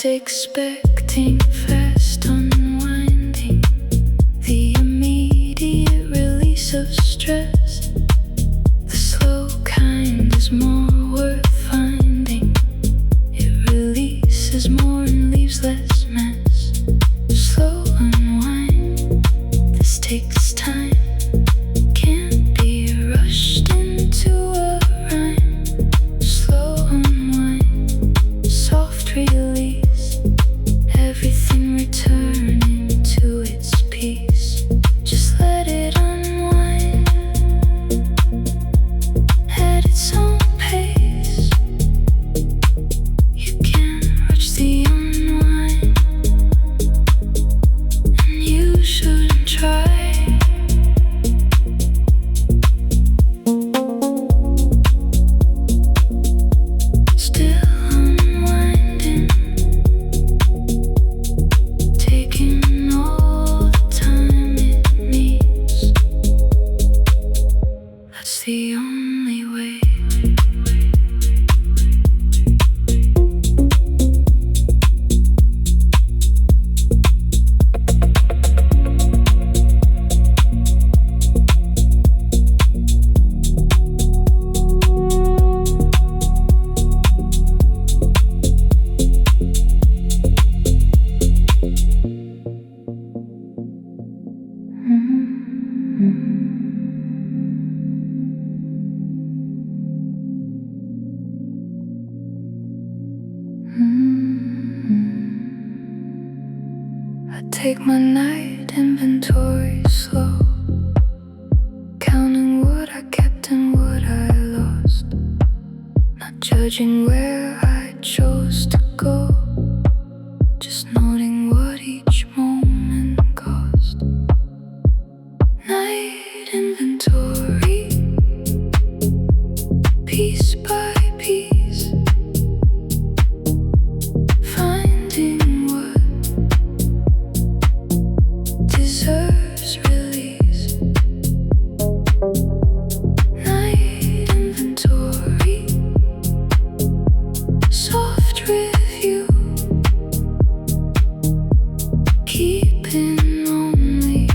expecting fast unwinding, the immediate release of stress. The slow kind is more worth finding. It releases more and leaves less mess. Slow unwind, this takes time. Can't be rushed into a rhyme. Slow unwind, soft release. I take my night inventory slow, counting what I kept and what I lost, not judging where I chose to go, just noting what each moment cost. Night inventory, piece by piece, finding what deserves release. Night inventory, soft review, keeping only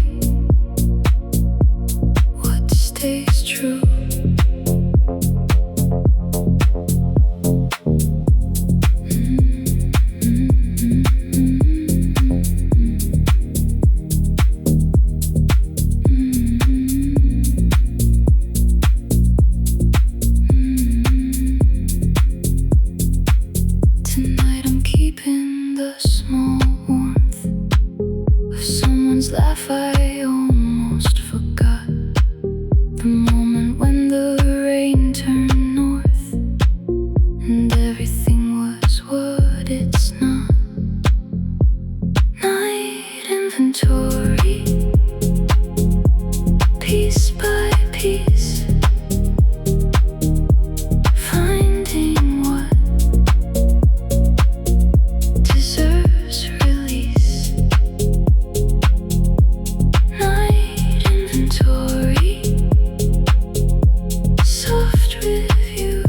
what stays true. Tonight I'm keeping the small warmth of someone's laugh I almost forgot. The moment when the rain turned north and everything was what it's not. Night inventory, piece by piece, finding what deserves release. Night inventory, soft review,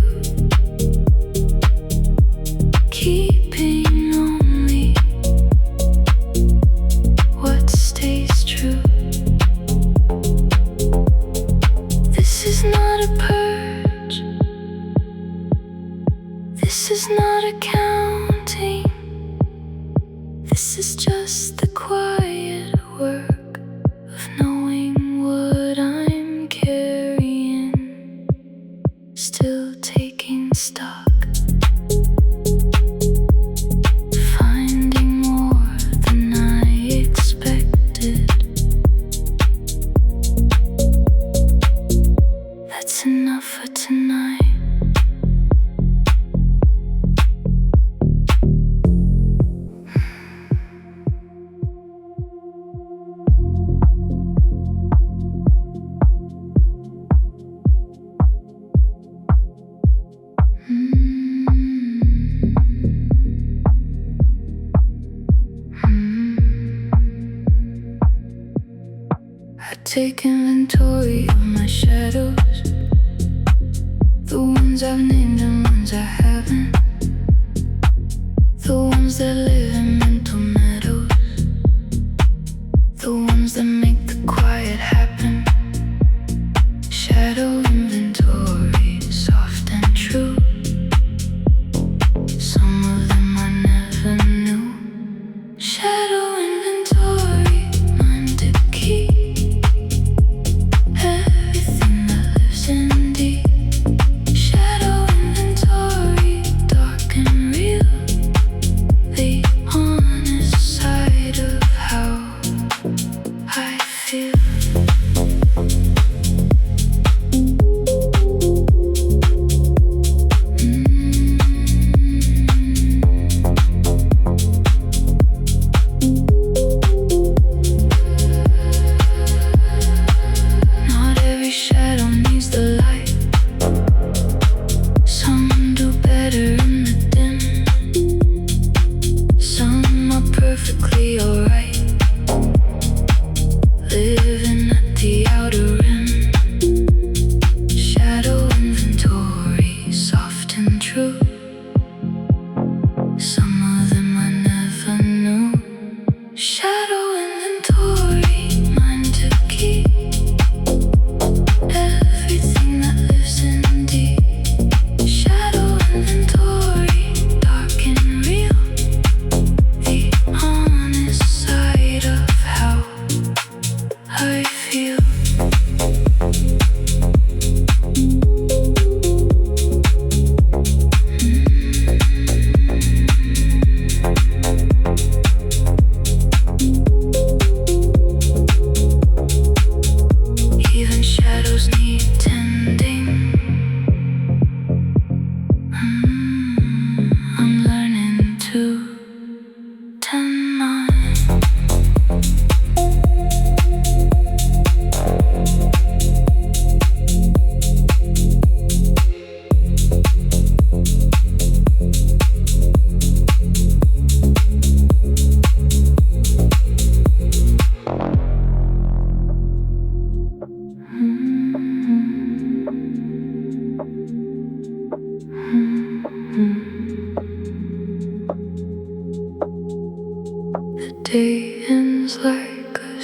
keeping only what stays true. This is not a purge, this is not accounting, this is just the quiet work of knowing what I'm carrying, still taking stock, finding more than I expected. That's enough for tonight. I take inventory of my shadows, the ones I've named and ones I haven't, the ones that live in mental meadows, the ones that make the quiet happen. Shadow inventory, soft and true. Some of them I never knew. Shadow inventory, mine to keep. Everything that lives in deep. Shadow inventory, dark and real. The honest side of how I feel. Not every shadow needs the light. Some do better in the dim. Some are perfectly alright, living at the outer rim. Shadow inventory, soft and true. Some of them I never knew. Shadow inventory, mine to keep. Everything that lives in deep. Shadow inventory, dark and real. The honest side of how I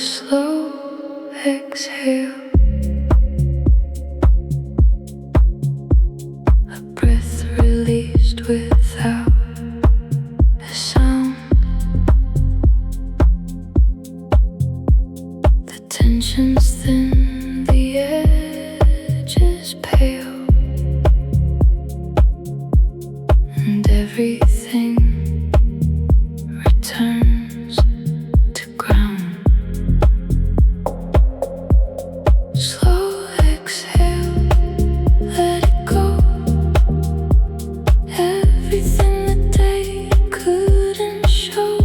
slow exhale, a breath released without a sound. The tension's thin, the edge is pale, and everything returns to ground. Slow exhale, let it go. Everything the day couldn't show.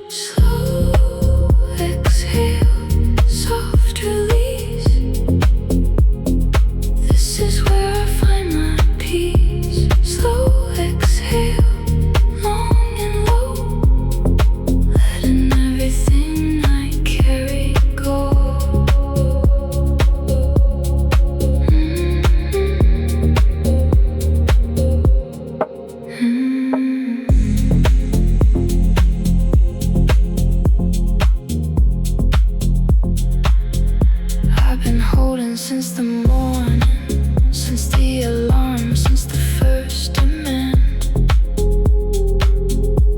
Slow exhale, soft release. This is where I find my peace. Slow exhale, long and low, letting everything I carry go. I've been holding since the morning, since the alarm, since the first demand.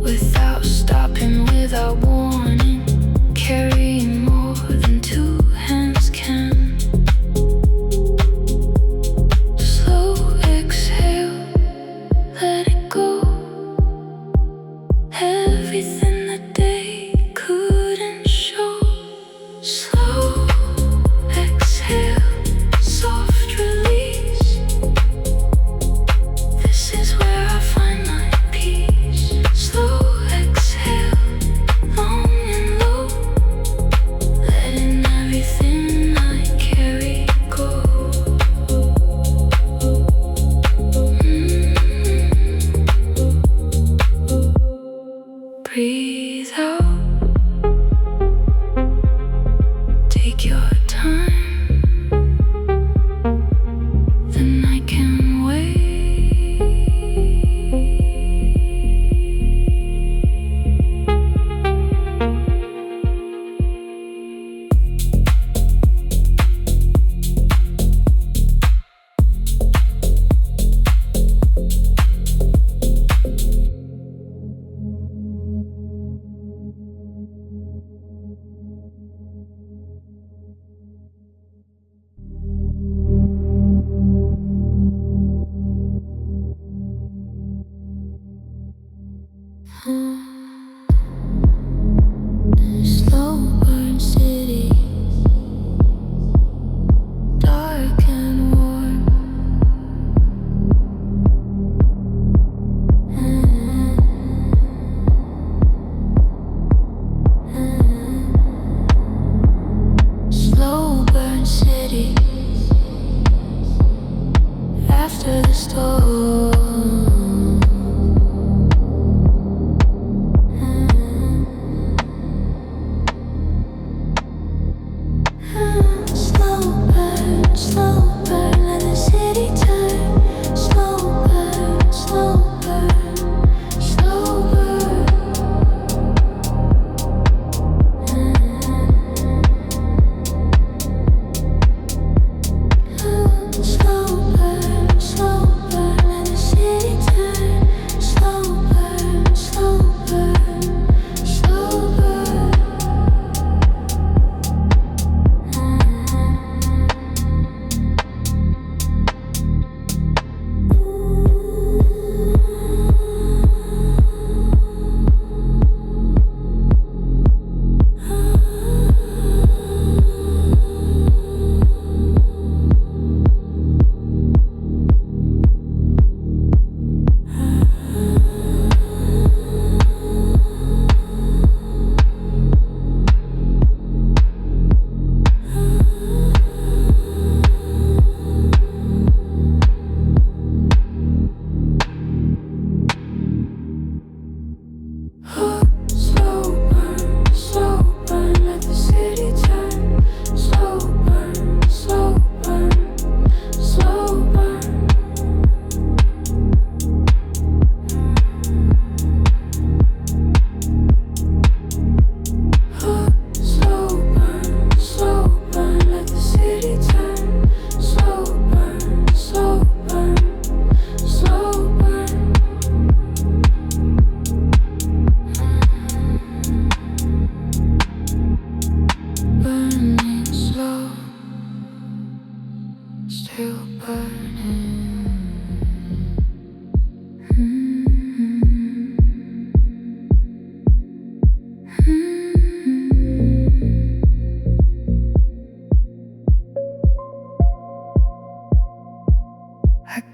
Without stopping, without warning, carrying more than two hands can. Slow exhale, let it go. Everything the day couldn't show. Slow exhale, soft release. This is where I find my peace. Slow exhale, long and low, letting everything I carry go. Breathe out, take your time, the night can wait. Slow burn city, dark and warm. Slow burn city, after the storm. Slow burn, let the city turn. Slow burn, slow burn, slow burn. Slow burn, let the city turn. Slow burn, slow burn, slow burn.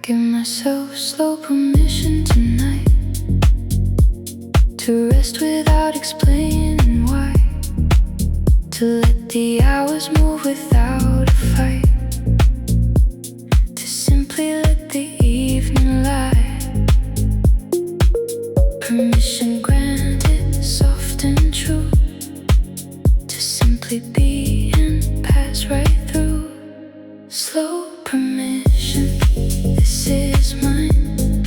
Give myself slow permission tonight to rest without explaining why, to let the hours move without a fight, to simply let the evening lie. Permission granted, soft and true, to simply be and pass right through. Slow permission, this is mine.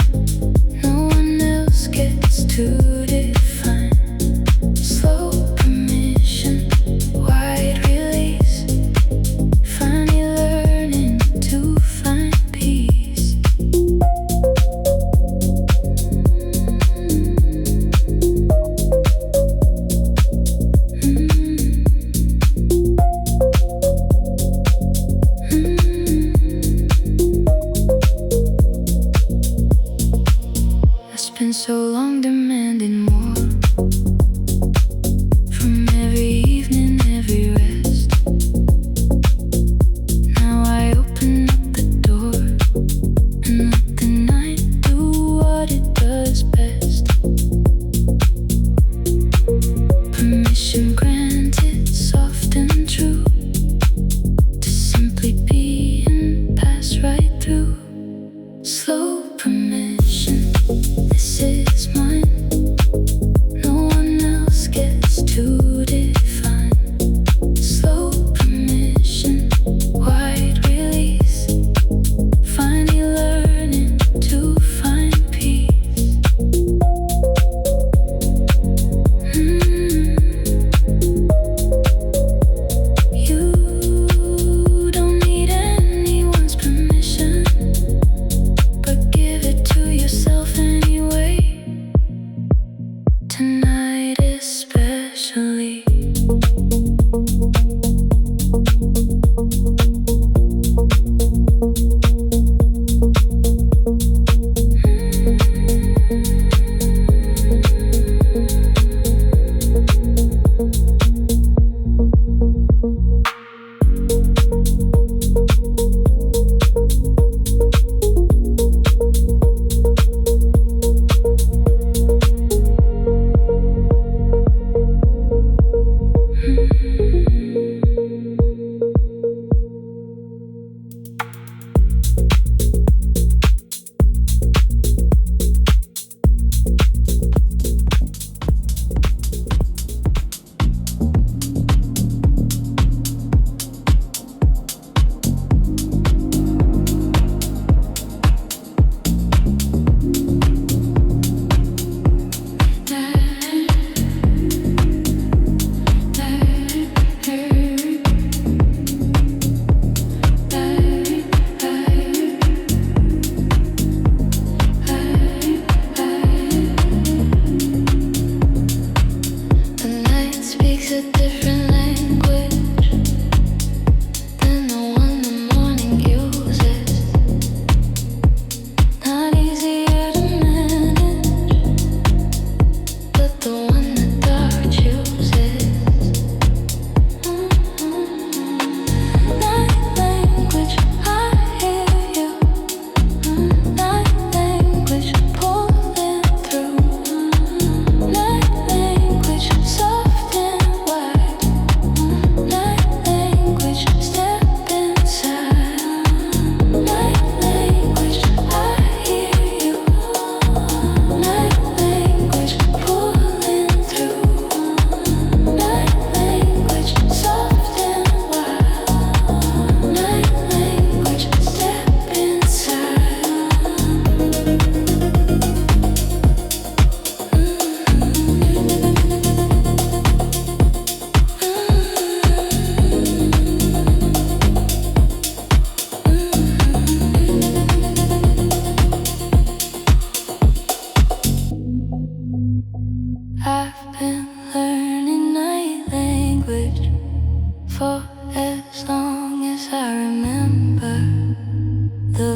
No one else gets to define. Slow permission, wide release. Finally learning to find peace. Been so long demanding more from every evening, every rest. Now I open up the door and let the night do what it does best. Permission granted, soft and true, to simply be and pass right through. Slow permission, this is mine. No one else gets to define. Slow permission, wide release. Finally learning to find peace. You don't need anyone's permission, but give it to yourself anyway. Tonight especially.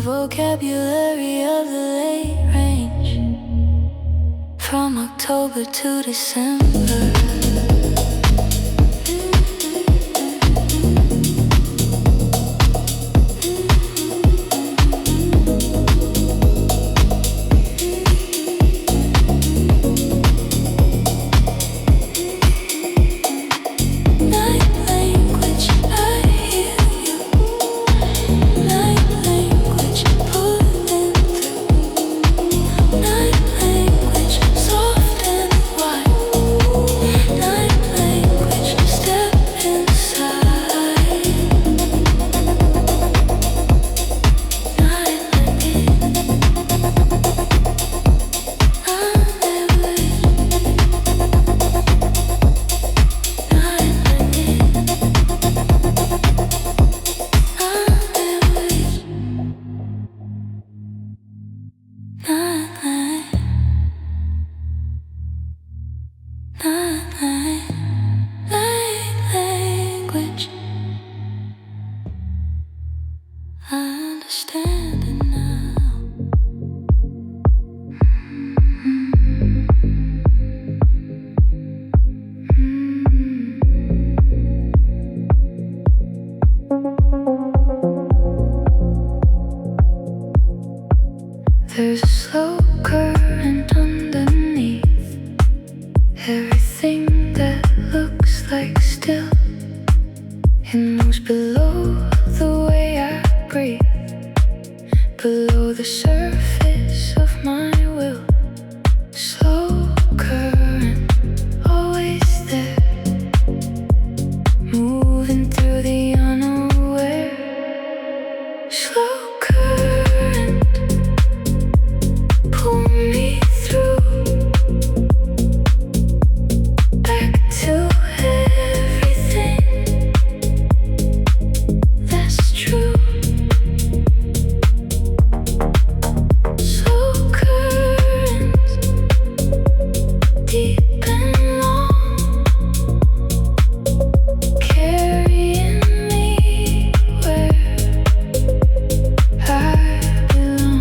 vocabulary of the late range, from October to December. There's a slow current underneath everything that looks like still. It moves below the way I breathe, below the surface of my will. Slow current, always there, moving through the unaware. Slow current, pull me through, back to everything that's true. Slow current, deep and long, carrying me where I belong.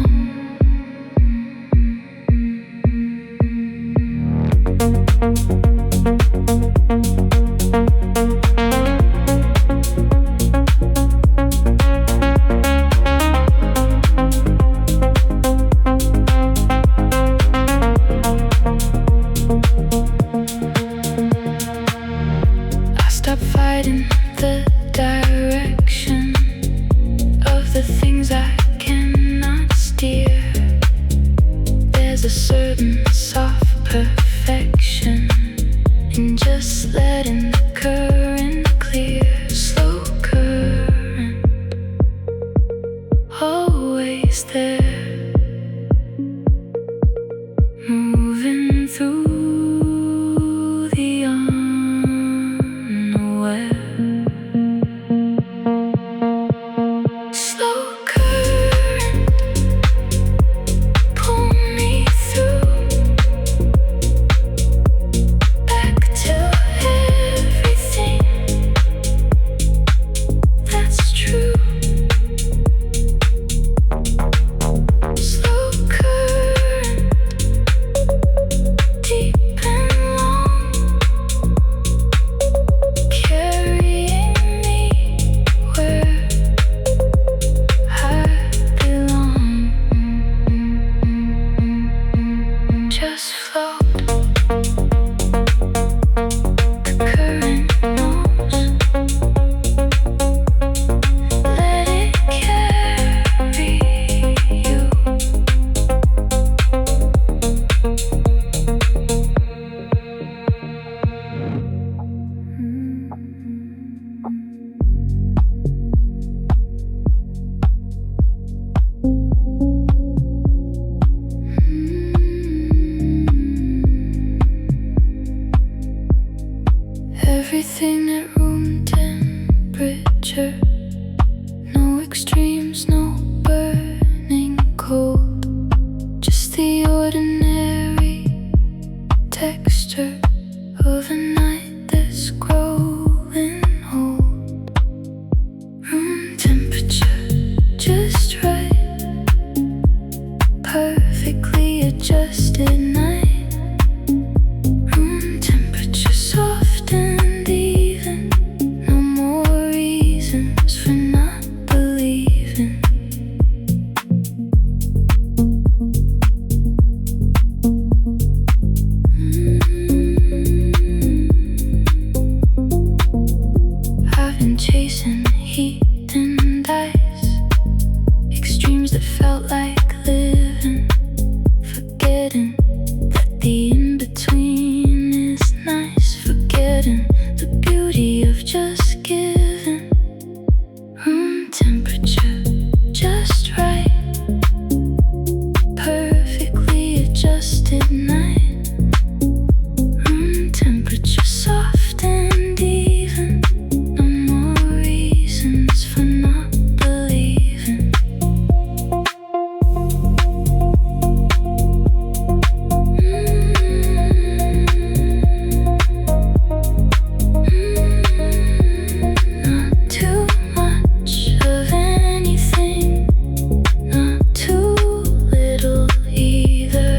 I stop fighting the direction of the things I cannot steer. There's a certain soft perfection in just letting the current clear. Slow current, always there, moving through the unaware. Slow current, pull me through, back to everything that's true. Slow current, deep and long, carrying me where I belong. Just float, the current knows. Let it carry you. Everything at room temperature. No extremes, no burning cold. Just the ordinary texture of a night that's growing old. Room temperature, just right, perfectly adjusted night. Room temperature, soft and even. No more reasons for not believing. I've been chasing heat and ice, extremes that felt like living, forgetting that the in-between is nice, forgetting the beauty of just giving. Room temperature, just right, perfectly adjusted night. Room temperature, soft and even. No more reasons for not believing. Not too much of anything, not too little either.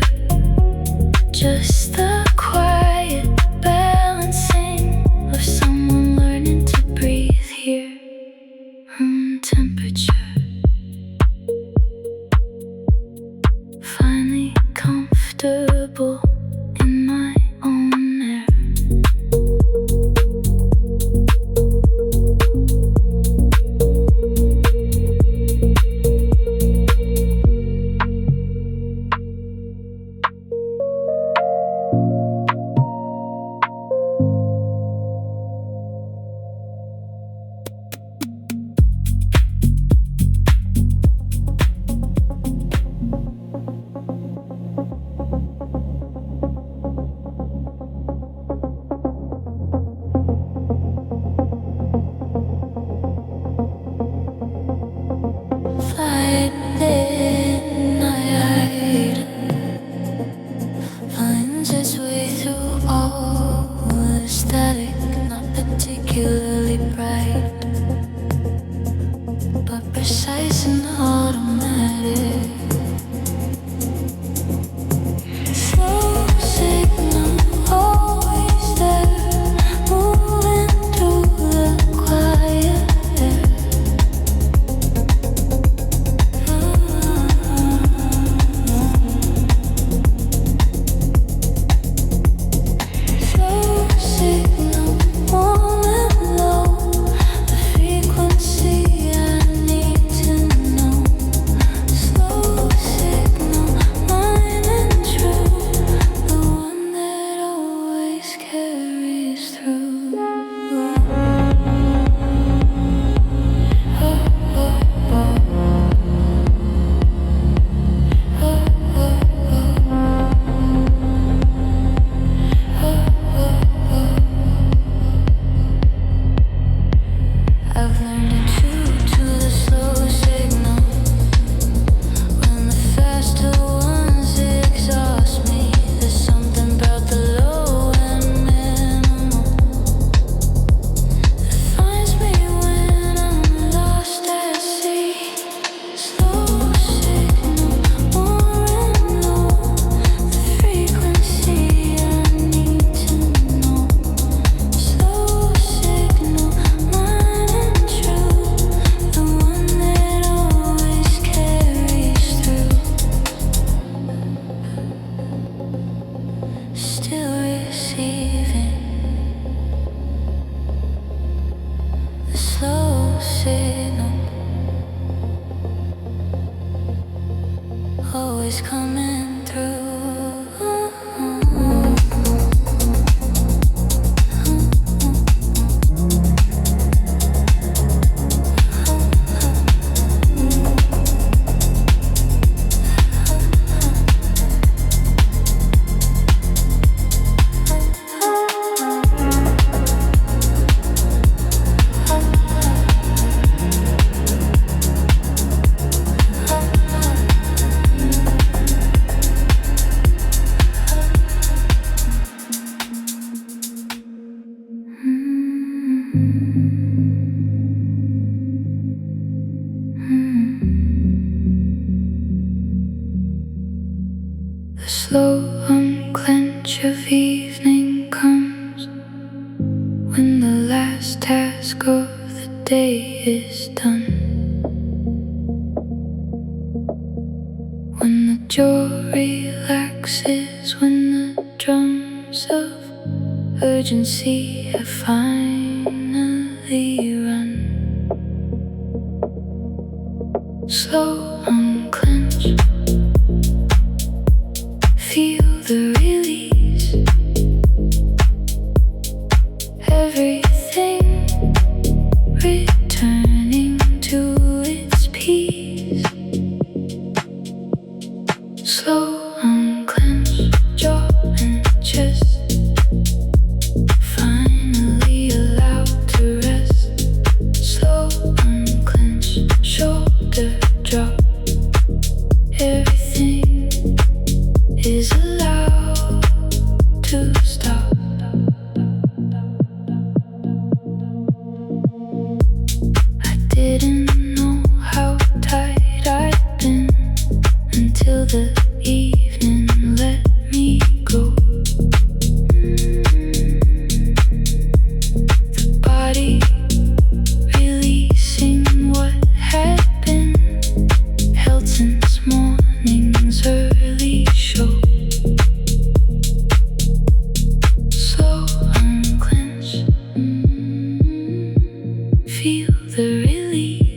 Just the quiet balancing of someone learning to breathe here. Room temperature, signal, always coming through. The slow unclench of evening comes when the last task of the day is done, when the jaw relaxes, when the drums of urgency have finally run. Slow unclench, feel the release. Everything returning to its peace. Slow unclench, jaw and chest, finally allowed to rest. Slow unclench, shoulder drop. Everything is allowed to stop. I didn't know how tight I'd been until the evening let me go. The body releasing what had been held since morning's early show. Slow unclench, feel the release.